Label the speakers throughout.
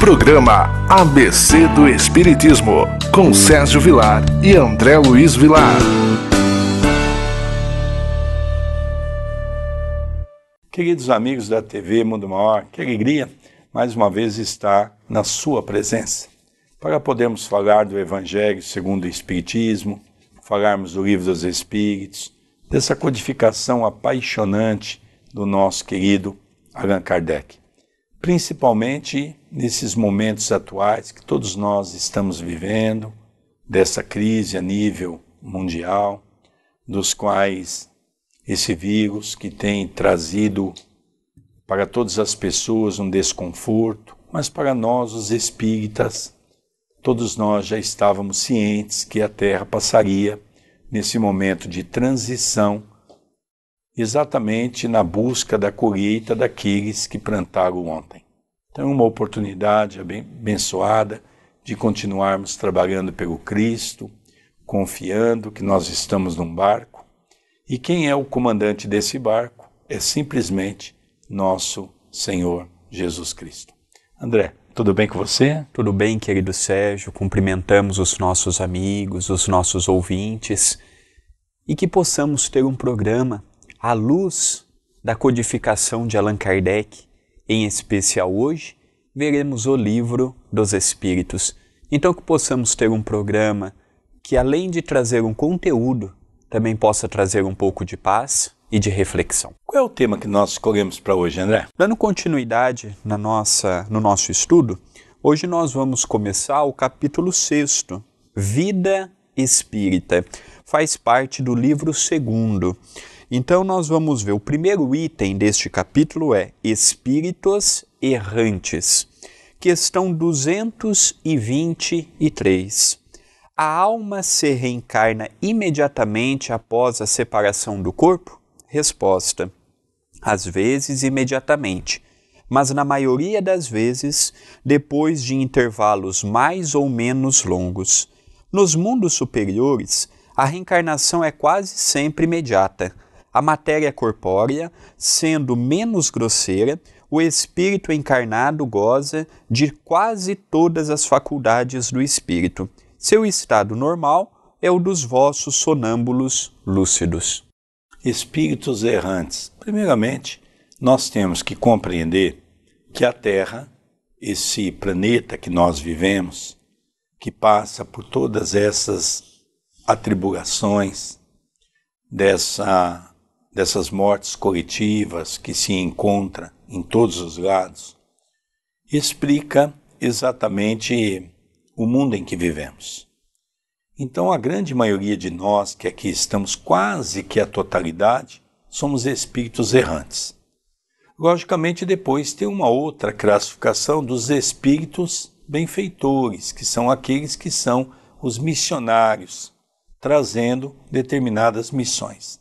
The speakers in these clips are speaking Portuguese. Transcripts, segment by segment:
Speaker 1: Programa ABC do Espiritismo, com Sérgio Vilar e André Luiz Vilar.
Speaker 2: Queridos amigos da TV Mundo Maior, que alegria mais uma vez estar na sua presença, para podermos falar do Evangelho segundo o Espiritismo, falarmos do Livro dos Espíritos, dessa codificação apaixonante do nosso querido Allan Kardec. Principalmente nesses momentos atuais que todos nós estamos vivendo, dessa crise a nível mundial, dos quais esse vírus que tem trazido para todas as pessoas um desconforto, mas para nós, os espíritas, todos nós já estávamos cientes que a Terra passaria nesse momento de transição, exatamente na busca da colheita daqueles que plantaram ontem. Então é uma oportunidade abençoada de continuarmos trabalhando pelo Cristo, confiando que nós estamos num barco, e quem é o comandante desse barco é simplesmente nosso Senhor Jesus Cristo. André, tudo bem com você?
Speaker 3: Tudo bem, querido Sérgio, cumprimentamos os nossos amigos, os nossos ouvintes, e que possamos ter um programa à luz da codificação de Allan Kardec. Em especial hoje, veremos o Livro dos Espíritos. Então que possamos ter um programa que, além de trazer um conteúdo, também possa trazer um pouco de paz e de reflexão.
Speaker 2: Qual é o tema que nós escolhemos para hoje, André?
Speaker 3: Dando continuidade no nosso estudo, hoje nós vamos começar o capítulo 6º, Vida Espírita. Faz parte do livro 2º. Então nós vamos ver, o primeiro item deste capítulo é Espíritos Errantes, questão 223. A alma se reencarna imediatamente após a separação do corpo? Resposta: às vezes imediatamente, mas na maioria das vezes depois de intervalos mais ou menos longos. Nos mundos superiores, a reencarnação é quase sempre imediata. A matéria corpórea, sendo menos grosseira, o espírito encarnado goza de quase todas as faculdades do espírito. Seu estado normal é o dos vossos sonâmbulos lúcidos.
Speaker 2: Espíritos errantes. Primeiramente, nós temos que compreender que a Terra, esse planeta que nós vivemos, que passa por todas essas atribulações, dessas mortes coletivas que se encontra em todos os lados, explica exatamente o mundo em que vivemos. Então, a grande maioria de nós, que aqui estamos, quase que a totalidade, somos espíritos errantes. Logicamente, depois tem uma outra classificação dos espíritos benfeitores, que são aqueles que são os missionários, trazendo determinadas missões.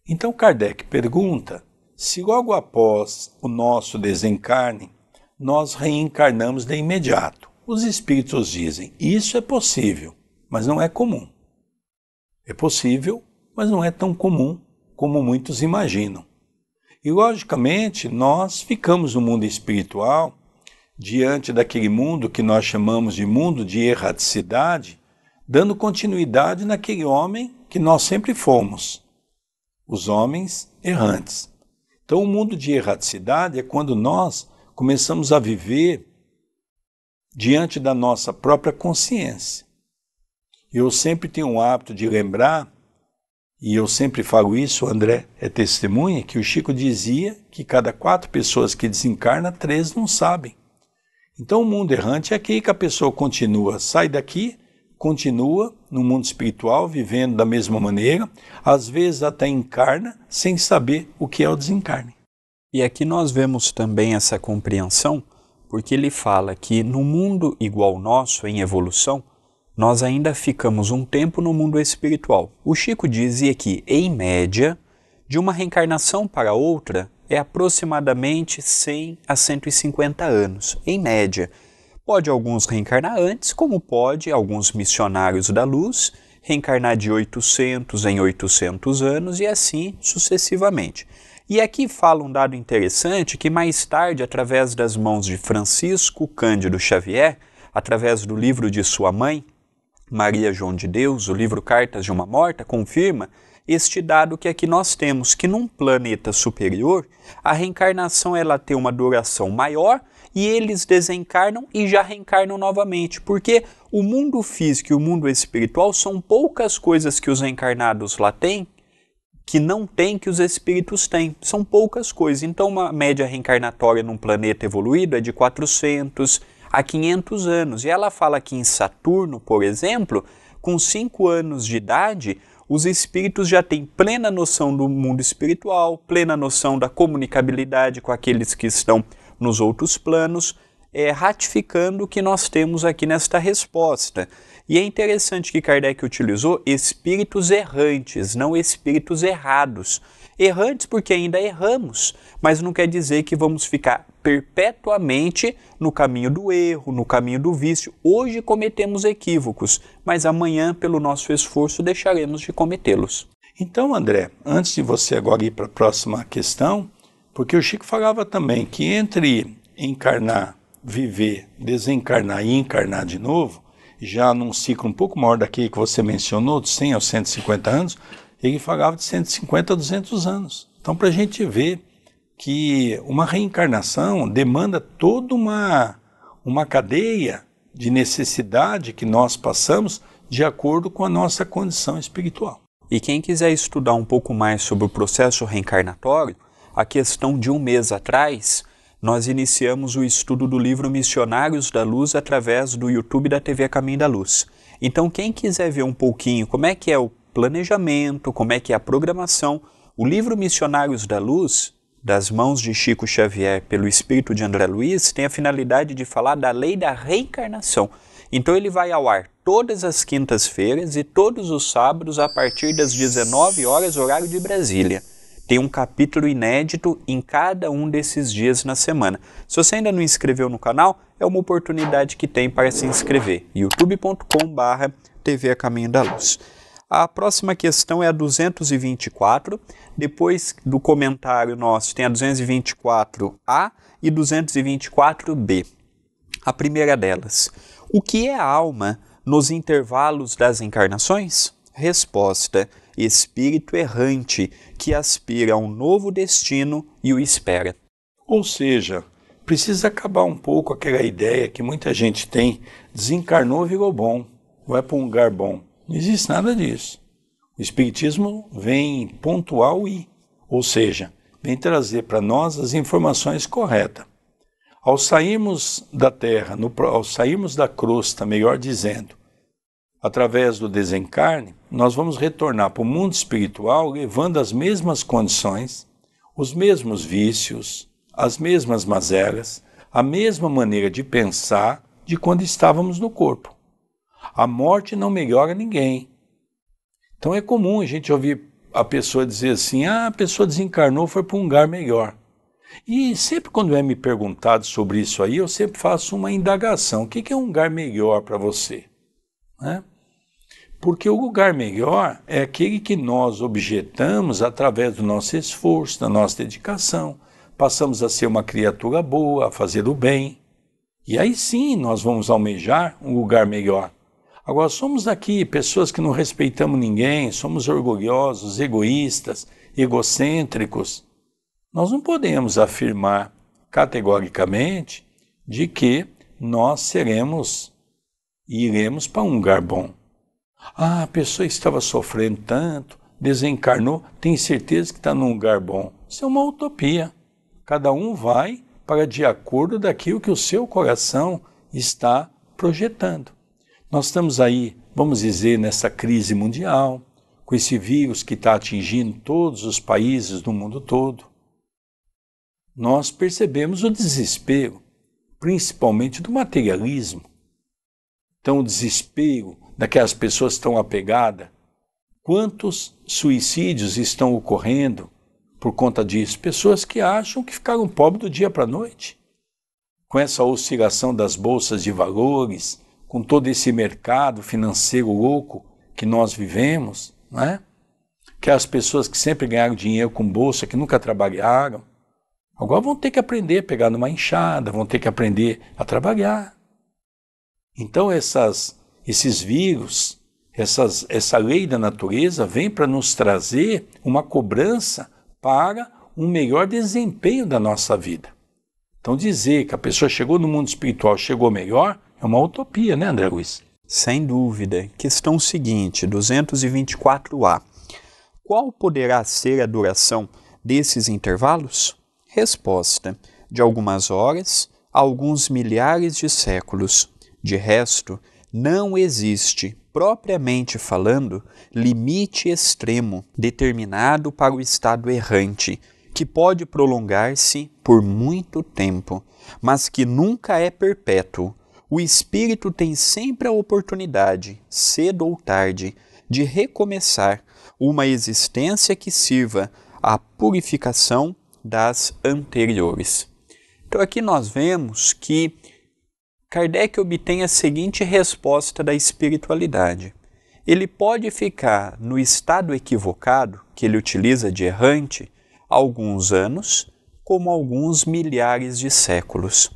Speaker 2: Então Kardec pergunta se logo após o nosso desencarne, nós reencarnamos de imediato. Os espíritos dizem, isso é possível, mas não é comum. É possível, mas não é tão comum como muitos imaginam. E logicamente nós ficamos no mundo espiritual, diante daquele mundo que nós chamamos de mundo de erraticidade, dando continuidade naquele homem que nós sempre fomos, os homens errantes. Então o mundo de erraticidade é quando nós começamos a viver diante da nossa própria consciência. Eu sempre tenho o hábito de lembrar, e eu sempre falo isso, o André é testemunha, que o Chico dizia que cada 4 pessoas que desencarnam, 3 não sabem. Então o mundo errante é aquele que a pessoa continua, sai daqui, continua no mundo espiritual, vivendo da mesma maneira, às vezes até encarna, sem saber o que é o desencarne.
Speaker 3: E aqui nós vemos também essa compreensão, porque ele fala que no mundo igual ao nosso, em evolução, nós ainda ficamos um tempo no mundo espiritual. O Chico dizia que, em média, de uma reencarnação para outra, é aproximadamente 100 a 150 anos, em média. Pode alguns reencarnar antes, como pode alguns missionários da luz reencarnar de 800 em 800 anos e assim sucessivamente. E aqui fala um dado interessante que mais tarde, através das mãos de Francisco Cândido Xavier, através do livro de sua mãe, Maria João de Deus, o livro Cartas de uma Morta, confirma este dado que aqui nós temos, que num planeta superior, a reencarnação ela tem uma duração maior e eles desencarnam e já reencarnam novamente, porque o mundo físico e o mundo espiritual são poucas coisas que os reencarnados lá têm, que não tem que os espíritos têm. São poucas coisas. Então, uma média reencarnatória num planeta evoluído é de 400 a 500 anos. E ela fala que em Saturno, por exemplo, com 5 anos de idade, os espíritos já têm plena noção do mundo espiritual, plena noção da comunicabilidade com aqueles que estão nos outros planos, ratificando o que nós temos aqui nesta resposta. E é interessante que Kardec utilizou espíritos errantes, não espíritos errados. Errantes porque ainda erramos, mas não quer dizer que vamos ficar perpetuamente no caminho do erro, no caminho do vício. Hoje cometemos equívocos, mas amanhã, pelo nosso esforço, deixaremos de cometê-los.
Speaker 2: Então, André, antes de você agora ir para a próxima questão, porque o Chico falava também que entre encarnar, viver, desencarnar e encarnar de novo, já num ciclo um pouco maior daquele que você mencionou, de 100 aos 150 anos, ele falava de 150 a 200 anos. Então, para a gente ver que uma reencarnação demanda toda uma cadeia de necessidade que nós passamos de acordo com a nossa condição espiritual.
Speaker 3: E quem quiser estudar um pouco mais sobre o processo reencarnatório, a questão de um mês atrás, nós iniciamos o estudo do livro Missionários da Luz através do YouTube da TV Caminho da Luz. Então, quem quiser ver um pouquinho como é que é o planejamento, como é que é a programação, o livro Missionários da Luz, das mãos de Chico Xavier pelo espírito de André Luiz, tem a finalidade de falar da lei da reencarnação. Então ele vai ao ar todas as quintas-feiras e todos os sábados a partir das 19 horas, horário de Brasília. Tem um capítulo inédito em cada um desses dias na semana. Se você ainda não inscreveu no canal, é uma oportunidade que tem para se inscrever. youtube.com/TV A Caminho da Luz. A próxima questão é a 224. Depois do comentário nosso tem a 224A e 224B. A primeira delas. O que é a alma nos intervalos das encarnações? Resposta: espírito errante que aspira a um novo destino e o espera.
Speaker 2: Ou seja, precisa acabar um pouco aquela ideia que muita gente tem, desencarnou, virou bom, vai para um lugar bom. Não existe nada disso. O Espiritismo vem pontuar o I, ou seja, vem trazer para nós as informações corretas. Ao sairmos da Terra, ao sairmos da crosta, melhor dizendo, através do desencarne, nós vamos retornar para o mundo espiritual levando as mesmas condições, os mesmos vícios, as mesmas mazelas, a mesma maneira de pensar de quando estávamos no corpo. A morte não melhora ninguém. Então é comum a gente ouvir a pessoa dizer assim, a pessoa desencarnou, foi para um lugar melhor. E sempre quando é me perguntado sobre isso aí, eu sempre faço uma indagação. O que é um lugar melhor para você? Né? Porque o lugar melhor é aquele que nós objetamos através do nosso esforço, da nossa dedicação. Passamos a ser uma criatura boa, a fazer o bem. E aí sim nós vamos almejar um lugar melhor. Agora, somos aqui pessoas que não respeitamos ninguém, somos orgulhosos, egoístas, egocêntricos. Nós não podemos afirmar categoricamente de que nós seremos e iremos para um lugar bom. A pessoa estava sofrendo tanto, desencarnou, tem certeza que está num lugar bom. Isso é uma utopia. Cada um vai para de acordo daquilo que o seu coração está projetando. Nós estamos aí, vamos dizer, nessa crise mundial, com esse vírus que está atingindo todos os países do mundo todo. Nós percebemos o desespero, principalmente do materialismo. Então, o desespero daquelas pessoas que estão apegadas. Quantos suicídios estão ocorrendo por conta disso? Pessoas que acham que ficaram pobres do dia para a noite. Com essa oscilação das bolsas de valores, com todo esse mercado financeiro louco que nós vivemos, não é? Aquelas pessoas que sempre ganharam dinheiro com bolsa, que nunca trabalharam, agora vão ter que aprender a pegar numa enxada, vão ter que aprender a trabalhar. Então esses vírus, essa lei da natureza vem para nos trazer uma cobrança para um melhor desempenho da nossa vida. Então dizer que a pessoa chegou no mundo espiritual, chegou melhor, é uma utopia, né, André Luiz?
Speaker 3: Sem dúvida. Questão seguinte, 224A. Qual poderá ser a duração desses intervalos? Resposta: de algumas horas a alguns milhares de séculos. De resto, não existe, propriamente falando, limite extremo determinado para o estado errante, que pode prolongar-se por muito tempo, mas que nunca é perpétuo. O espírito tem sempre a oportunidade, cedo ou tarde, de recomeçar uma existência que sirva à purificação das anteriores. Então aqui nós vemos que Kardec obtém a seguinte resposta da espiritualidade. Ele pode ficar no estado equivocado, que ele utiliza de errante, alguns anos, como alguns milhares de séculos.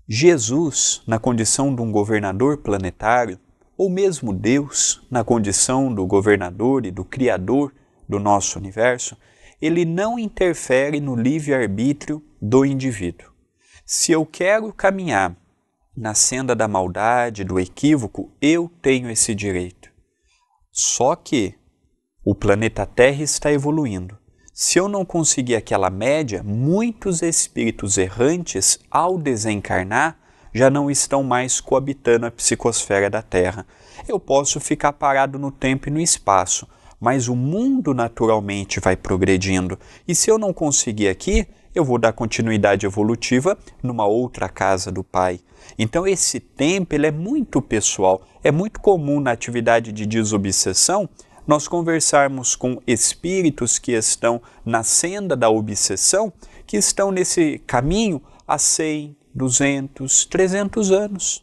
Speaker 3: Jesus, na condição de um governador planetário, ou mesmo Deus, na condição do governador e do criador do nosso universo, ele não interfere no livre-arbítrio do indivíduo. Se eu quero caminhar na senda da maldade, do equívoco, eu tenho esse direito. Só que o planeta Terra está evoluindo. Se eu não conseguir aquela média, muitos espíritos errantes, ao desencarnar, já não estão mais coabitando a psicosfera da Terra. Eu posso ficar parado no tempo e no espaço, mas o mundo naturalmente vai progredindo. E se eu não conseguir aqui, eu vou dar continuidade evolutiva numa outra casa do Pai. Então esse tempo ele é muito pessoal. É muito comum na atividade de desobsessão nós conversarmos com espíritos que estão na senda da obsessão, que estão nesse caminho há 100, 200, 300 anos.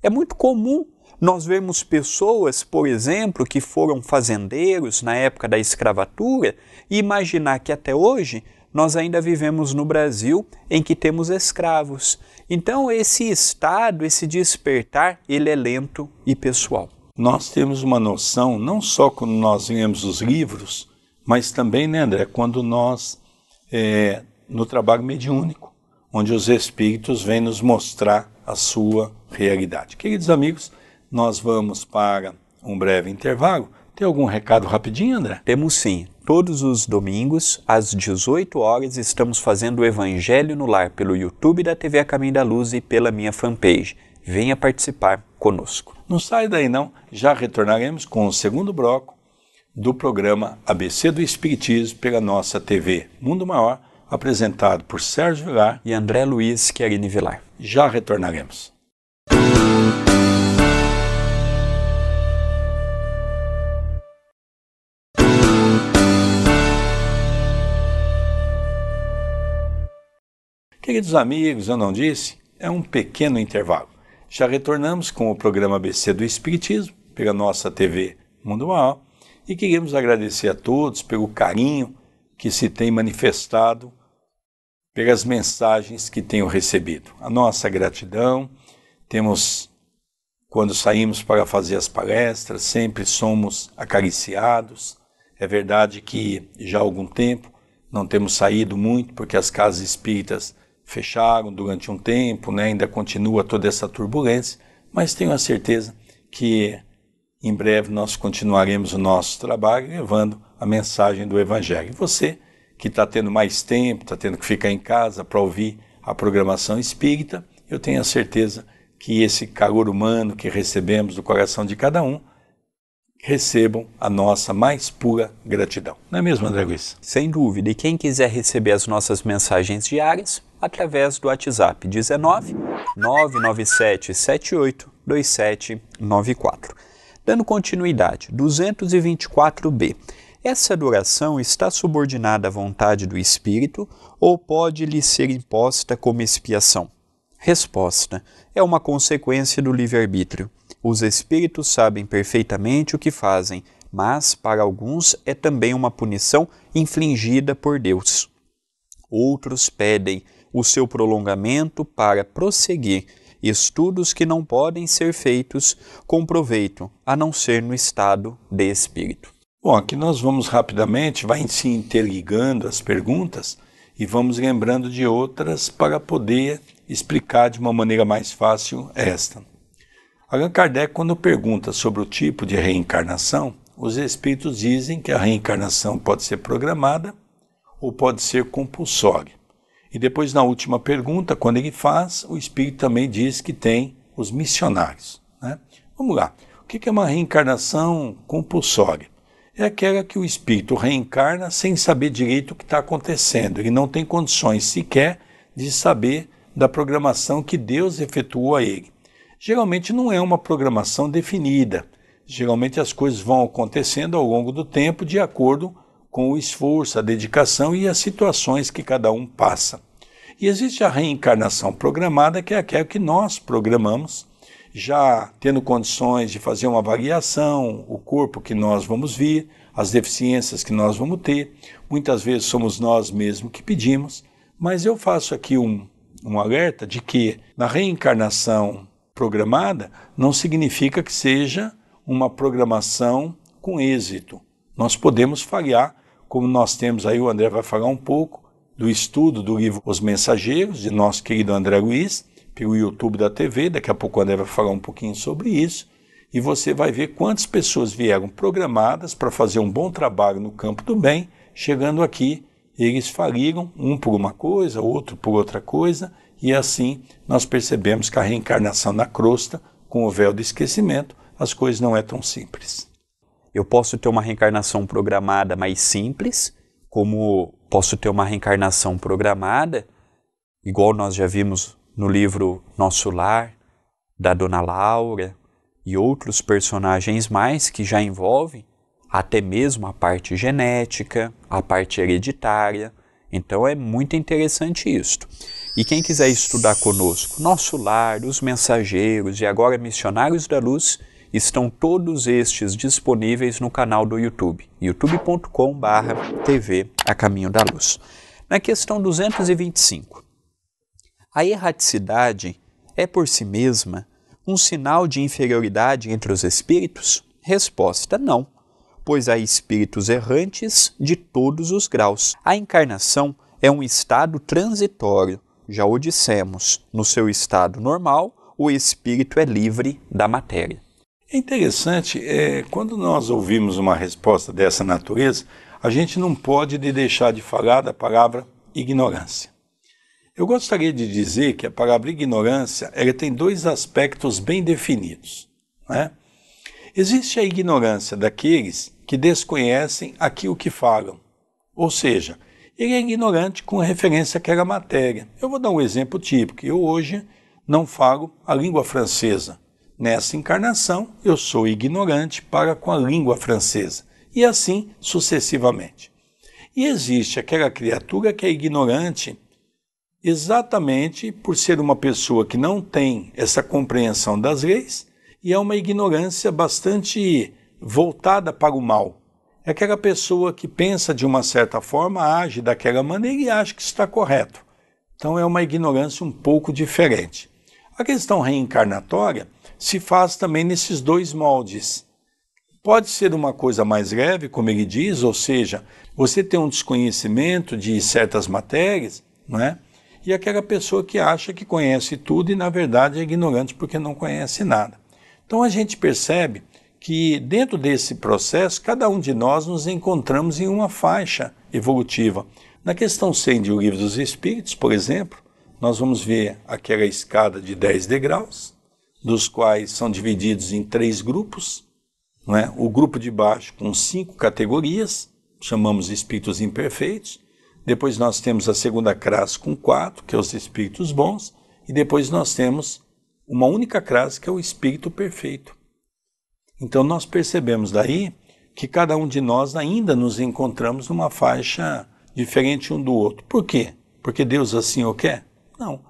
Speaker 3: É muito comum nós vermos pessoas, por exemplo, que foram fazendeiros na época da escravatura e imaginar que até hoje nós ainda vivemos no Brasil em que temos escravos. Então esse estado, esse despertar, ele é lento e pessoal.
Speaker 2: Nós temos uma noção, não só quando nós lemos os livros, mas também, né, André, quando nós, no trabalho mediúnico, onde os espíritos vêm nos mostrar a sua realidade. Queridos amigos, nós vamos para um breve intervalo. Tem algum recado rapidinho, André?
Speaker 3: Temos sim. Todos os domingos, às 18 horas, estamos fazendo o Evangelho no Lar pelo YouTube da TV A Caminho da Luz e pela minha fanpage. Venha participar conosco.
Speaker 2: Não sai daí não, já retornaremos com o segundo bloco do programa ABC do Espiritismo pela nossa TV Mundo Maior, apresentado por Sérgio Vilar
Speaker 3: e André Luiz Querini Vilar.
Speaker 2: Já retornaremos. Queridos amigos, eu não disse, é um pequeno intervalo. Já retornamos com o programa ABC do Espiritismo, pela nossa TV Mundo Maior, e queremos agradecer a todos pelo carinho que se tem manifestado, pelas mensagens que tenho recebido. A nossa gratidão, temos, quando saímos para fazer as palestras, sempre somos acariciados. É verdade que já há algum tempo não temos saído muito, porque as casas espíritas fecharam durante um tempo, né? Ainda continua toda essa turbulência, mas tenho a certeza que em breve nós continuaremos o nosso trabalho levando a mensagem do Evangelho. E você que está tendo mais tempo, está tendo que ficar em casa para ouvir a programação espírita, eu tenho a certeza que esse calor humano que recebemos do coração de cada um, recebam a nossa mais pura gratidão. Não é mesmo, André Luiz?
Speaker 3: Sem dúvida. E quem quiser receber as nossas mensagens diárias, através do WhatsApp 19 997 78 2794. Dando continuidade, 224b. Essa adoração está subordinada à vontade do Espírito ou pode lhe ser imposta como expiação? Resposta: é uma consequência do livre-arbítrio. Os Espíritos sabem perfeitamente o que fazem mas para alguns é também uma punição infligida por Deus. Outros pedem o seu prolongamento para prosseguir estudos que não podem ser feitos com proveito, a não ser no estado de espírito.
Speaker 2: Bom, aqui nós vamos rapidamente, vai se interligando as perguntas e vamos lembrando de outras para poder explicar de uma maneira mais fácil esta. Allan Kardec, quando pergunta sobre o tipo de reencarnação, os espíritos dizem que a reencarnação pode ser programada ou pode ser compulsória. E depois, na última pergunta, quando ele faz, o espírito também diz que tem os missionários, né? Vamos lá. O que é uma reencarnação compulsória? É aquela que o espírito reencarna sem saber direito o que está acontecendo. Ele não tem condições sequer de saber da programação que Deus efetuou a ele. Geralmente não é uma programação definida. Geralmente as coisas vão acontecendo ao longo do tempo de acordo com o esforço, a dedicação e as situações que cada um passa. E existe a reencarnação programada, que é aquela que nós programamos, já tendo condições de fazer uma avaliação, o corpo que nós vamos vir, as deficiências que nós vamos ter. Muitas vezes somos nós mesmos que pedimos, mas eu faço aqui um alerta de que na reencarnação programada não significa que seja uma programação com êxito. Nós podemos falhar, como nós temos aí, o André vai falar um pouco do estudo do livro Os Mensageiros, de nosso querido André Luiz, pelo YouTube da TV, daqui a pouco o André vai falar um pouquinho sobre isso, e você vai ver quantas pessoas vieram programadas para fazer um bom trabalho no campo do bem, chegando aqui, eles faliram, um por uma coisa, outro por outra coisa, e assim nós percebemos que a reencarnação na crosta, com o véu do esquecimento, as coisas não é tão simples.
Speaker 3: Eu posso ter uma reencarnação programada mais simples, como posso ter uma reencarnação programada, igual nós já vimos no livro Nosso Lar, da Dona Laura, e outros personagens mais que já envolvem até mesmo a parte genética, a parte hereditária. Então é muito interessante isto. E quem quiser estudar conosco, Nosso Lar, Os Mensageiros e agora Missionários da Luz, estão todos estes disponíveis no canal do YouTube, youtube.com/TV A Caminho da Luz. Na questão 225, a erraticidade é por si mesma um sinal de inferioridade entre os espíritos? Resposta: não, pois há espíritos errantes de todos os graus. A encarnação é um estado transitório, já o dissemos, no seu estado normal, o espírito é livre da matéria.
Speaker 2: É interessante, quando nós ouvimos uma resposta dessa natureza, a gente não pode deixar de falar da palavra ignorância. Eu gostaria de dizer que a palavra ignorância ela tem dois aspectos bem definidos, né? Existe a ignorância daqueles que desconhecem aquilo que falam, ou seja, ele é ignorante com referência àquela matéria. Eu vou dar um exemplo típico. Eu hoje não falo a língua francesa. Nessa encarnação, eu sou ignorante para com a língua francesa, e assim sucessivamente. E existe aquela criatura que é ignorante exatamente por ser uma pessoa que não tem essa compreensão das leis, e é uma ignorância bastante voltada para o mal. É aquela pessoa que pensa de uma certa forma, age daquela maneira e acha que está correto. Então é uma ignorância um pouco diferente. A questão reencarnatória se faz também nesses dois moldes. Pode ser uma coisa mais leve, como ele diz, ou seja, você tem um desconhecimento de certas matérias, não é? E aquela pessoa que acha que conhece tudo e, na verdade, é ignorante porque não conhece nada. Então a gente percebe que dentro desse processo, cada um de nós nos encontramos em uma faixa evolutiva. Na questão 100 de O Livro dos Espíritos, por exemplo, nós vamos ver aquela escada de 10 degraus, dos quais são divididos em 3 grupos, não é? O grupo de baixo com 5 categorias, chamamos espíritos imperfeitos, depois nós temos a segunda classe com 4, que é os espíritos bons, e depois nós temos uma única classe, que é o espírito perfeito. Então nós percebemos daí que cada um de nós ainda nos encontramos numa faixa diferente um do outro. Por quê? Porque Deus assim o quer? Não.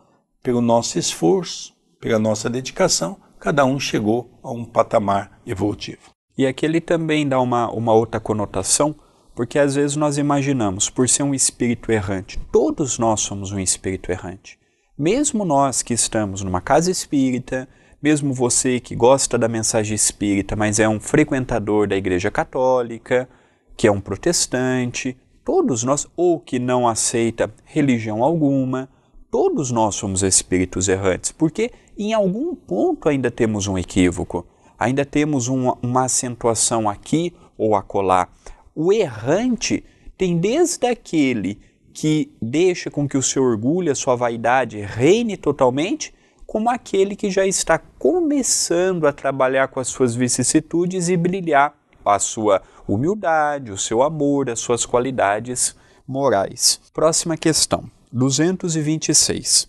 Speaker 2: Pelo nosso esforço, pela nossa dedicação, cada um chegou a um patamar evolutivo.
Speaker 3: E aqui ele também dá uma outra conotação, porque às vezes nós imaginamos, por ser um espírito errante, todos nós somos um espírito errante. Mesmo nós que estamos numa casa espírita, mesmo você que gosta da mensagem espírita, mas é um frequentador da Igreja Católica, que é um protestante, todos nós, ou que não aceita religião alguma, todos nós somos espíritos errantes, porque em algum ponto ainda temos um equívoco, ainda temos uma acentuação aqui ou acolá. O errante tem desde aquele que deixa com que o seu orgulho, a sua vaidade reine totalmente, como aquele que já está começando a trabalhar com as suas vicissitudes e brilhar a sua humildade, o seu amor, as suas qualidades morais. Próxima questão, 226.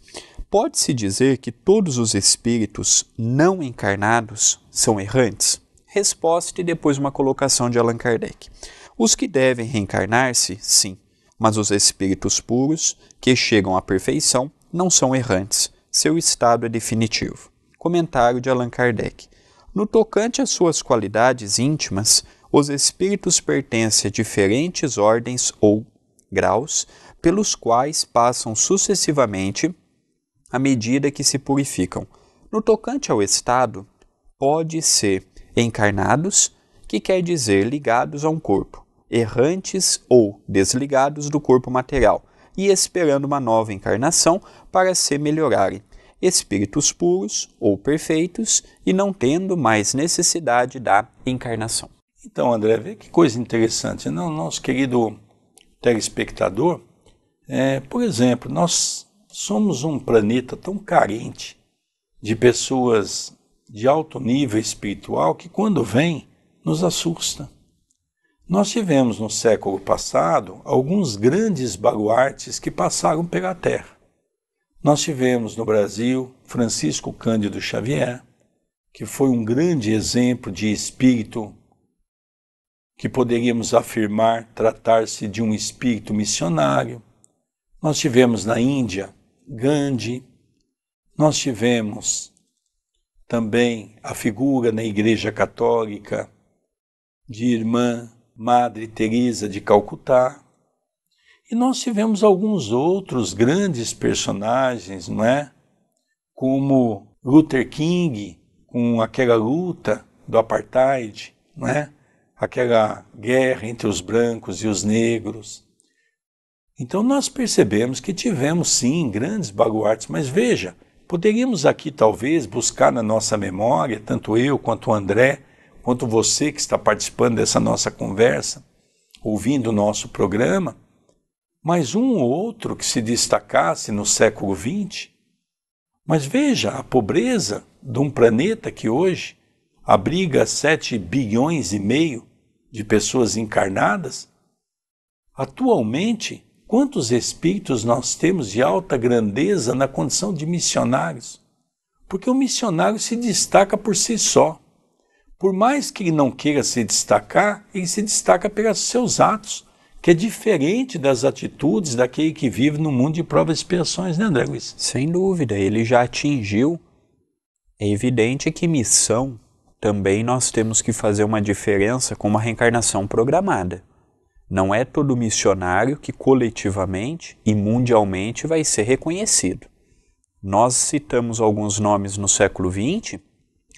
Speaker 3: Pode-se dizer que todos os espíritos não encarnados são errantes? Resposta e depois uma colocação de Allan Kardec. Os que devem reencarnar-se, sim, mas os espíritos puros, que chegam à perfeição, não são errantes. Seu estado é definitivo. Comentário de Allan Kardec. No tocante às suas qualidades íntimas, os espíritos pertencem a diferentes ordens ou graus, pelos quais passam sucessivamente à medida que se purificam. No tocante ao estado, pode ser encarnados, que quer dizer ligados a um corpo, errantes ou desligados do corpo material e esperando uma nova encarnação para se melhorarem, espíritos puros ou perfeitos e não tendo mais necessidade da encarnação.
Speaker 2: Então, André, vê que coisa interessante, não? Nosso querido telespectador, por exemplo, nós somos um planeta tão carente de pessoas de alto nível espiritual que quando vem nos assusta. Nós tivemos no século passado alguns grandes baluartes que passaram pela Terra. Nós tivemos no Brasil Francisco Cândido Xavier, que foi um grande exemplo de espírito que poderíamos afirmar tratar-se de um espírito missionário. Nós tivemos na Índia Gandhi, nós tivemos também a figura na Igreja Católica de Irmã Madre Teresa de Calcutá, e nós tivemos alguns outros grandes personagens, não é? Como Luther King, com aquela luta do apartheid, não é? Aquela guerra entre os brancos e os negros. Então nós percebemos que tivemos sim grandes baluartes, mas veja, poderíamos aqui talvez buscar na nossa memória, tanto eu quanto o André, quanto você que está participando dessa nossa conversa, ouvindo o nosso programa, mais um ou outro que se destacasse no século XX. Mas veja a pobreza de um planeta que hoje abriga 7,5 bilhões de pessoas encarnadas. Atualmente, quantos espíritos nós temos de alta grandeza na condição de missionários? Porque o missionário se destaca por si só. Por mais que ele não queira se destacar, ele se destaca pelos seus atos, que é diferente das atitudes daquele que vive no mundo de provas e expiações, né, André Luiz?
Speaker 3: Sem dúvida, ele já atingiu. É evidente que missão também nós temos que fazer uma diferença com uma reencarnação programada. Não é todo missionário que coletivamente e mundialmente vai ser reconhecido. Nós citamos alguns nomes no século XX,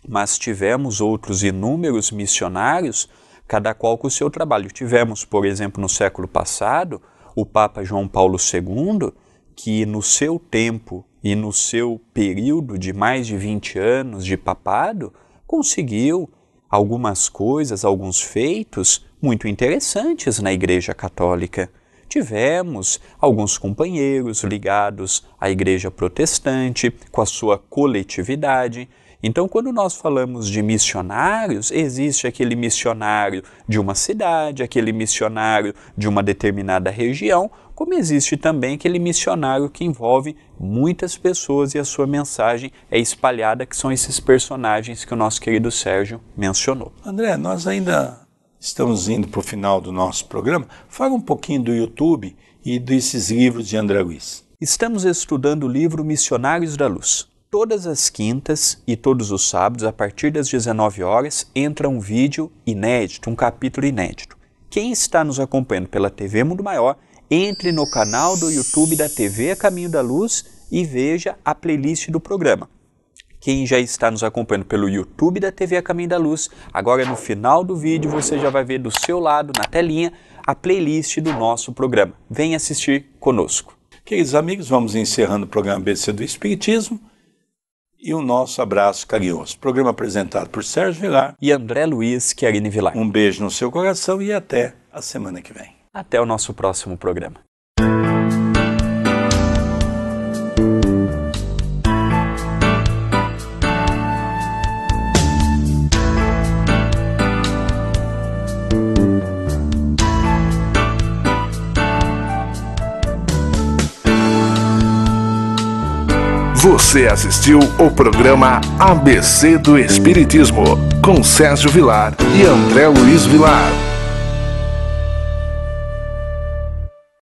Speaker 3: mas tivemos outros inúmeros missionários, cada qual com o seu trabalho. Tivemos, por exemplo, no século passado, o Papa João Paulo II, que no seu tempo e no seu período de mais de 20 anos de papado, conseguiu algumas coisas, alguns feitos muito interessantes na Igreja Católica. Tivemos alguns companheiros ligados à Igreja Protestante, com a sua coletividade. Então, quando nós falamos de missionários, existe aquele missionário de uma cidade, aquele missionário de uma determinada região, como existe também aquele missionário que envolve muitas pessoas e a sua mensagem é espalhada, que são esses personagens que o nosso querido Sérgio mencionou.
Speaker 2: André, nós ainda estamos indo para o final do nosso programa. Fala um pouquinho do YouTube e desses livros de André Luiz.
Speaker 3: Estamos estudando o livro Missionários da Luz. Todas as quintas e todos os sábados, a partir das 19 horas, entra um vídeo inédito, um capítulo inédito. Quem está nos acompanhando pela TV Mundo Maior, entre no canal do YouTube da TV A Caminho da Luz e veja a playlist do programa. Quem já está nos acompanhando pelo YouTube da TV A Caminho da Luz, agora no final do vídeo você já vai ver do seu lado, na telinha, a playlist do nosso programa. Venha assistir conosco.
Speaker 2: Queridos amigos, vamos encerrando o programa ABC do Espiritismo e o nosso abraço carinhoso. Programa apresentado por Sérgio Vilar
Speaker 3: e André Luiz Chiarini Vilar.
Speaker 2: Um beijo no seu coração e até a semana que vem.
Speaker 3: Até o nosso próximo programa.
Speaker 1: Você assistiu o programa ABC do Espiritismo, com Sérgio Vilar e André Luiz Vilar.